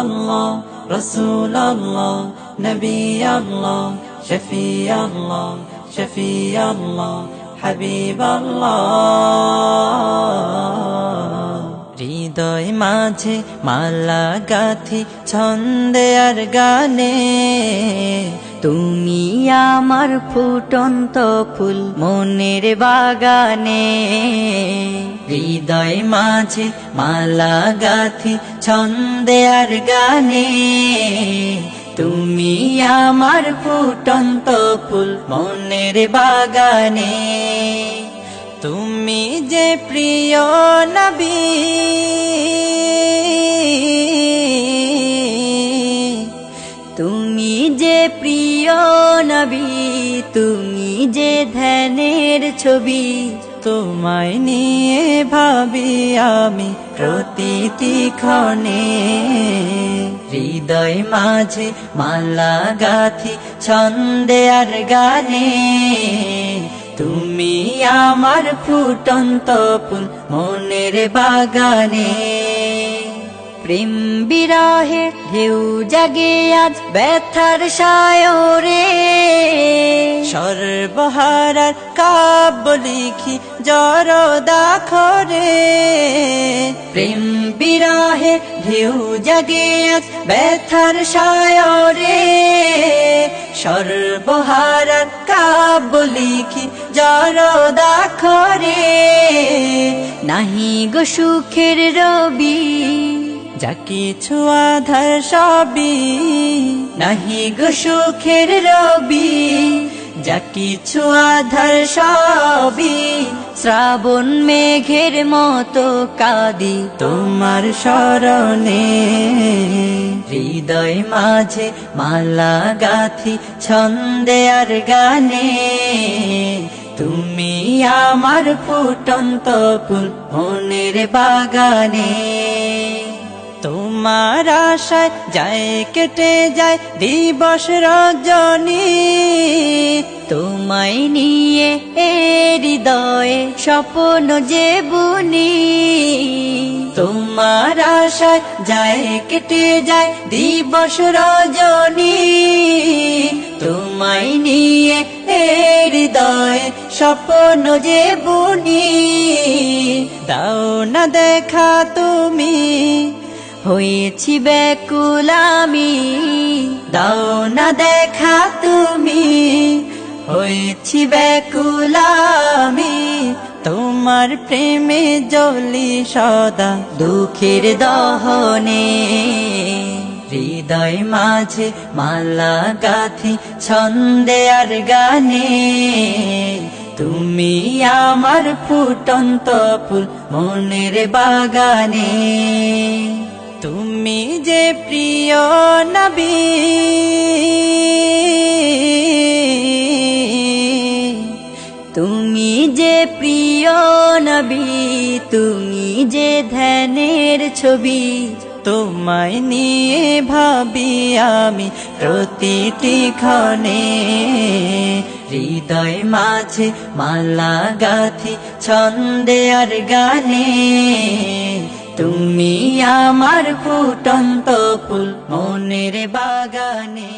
আল্লাহ রসুল আল্লাহ নবী আল্লাহ শফি আল্লাহ শফি আল্লাহ হাবিব আল্লাহ। হৃদয় মাঝে মালা গাথি ছন্দে আর গানে, তুমি আমার ফুটন্ত ফুল মনের বাগানে। হৃদয় মাঝে মালা গাথি ছন্দে আর গানে, তুমি আমার ফুটন্ত ফুল মনের বাগানে। তুমি যে প্রিয় নবী, তুমি যে প্রিয় নবী, তুমি যে ধ্যানের ছবি। তোমায় নিয়ে ভাবি আমি প্রতিটি ক্ষণে। হৃদয় মাঝে মালা গাথি ছন্দে আর গানে, তুমি আমার ফুটন্ত ফুল মনের বাগানে। প্রেম বিরহে ঢেউ জাগে আজ ব্যথার সায়রে, সর্বহারার কাব্য লিখি জরদাখরে। প্রেম বিরহে ঢেউ জাগে আজ ব্যথার সায়রে, সর্বহারার কাব্য লিখি জরদাখরে। নাহি গো সুখের রবি, যা কিছু আধার সবই, নাহি গো সুখের রবি, যা কিছু আধার সবই। শ্রাবণ মেঘের মতো কাঁদি তোমার শরণে। হৃদয় মাঝে মালা গাথি ছন্দে আর গানে, তুমি আমার ফুটন্ত ফুল মনের বাগানে। তোমার আশায় যায় কেটে যায় দিবস রজনী, তোমায় নিয়ে এ হৃদয়ে স্বপ্ন যে বুনি। তোমার আশায় যায় কেটে যায় দিবস রজনী, তোমায় নিয়ে এ হৃদয়ে স্বপ্ন যে বুনি। দাও না দেখা তুমি, হয়েছি ব্যাকুল আমি। দাও না দেখা তুমি, হয়েছি ব্যাকুল আমি। তোমার প্রেমে জ্বলি সদা দুঃখের দহনে। হৃদয় মাঝে মালা গাথি ছন্দে আর গানে, তুমি আমার ফুটন্ত ফুল মনের বাগানে। তুমি যে প্রিয় নবী, তুমি যে প্রিয় নবী, তুমি যে ধ্যানের ছবি। তোমায় নিয়ে ভাবি আমি প্রতিটি ক্ষণে। হৃদয় মাঝে মালা গাথি ছন্দে আর গানে, তুমি আমার ফুটন্ত ফুল মনের বাগানে।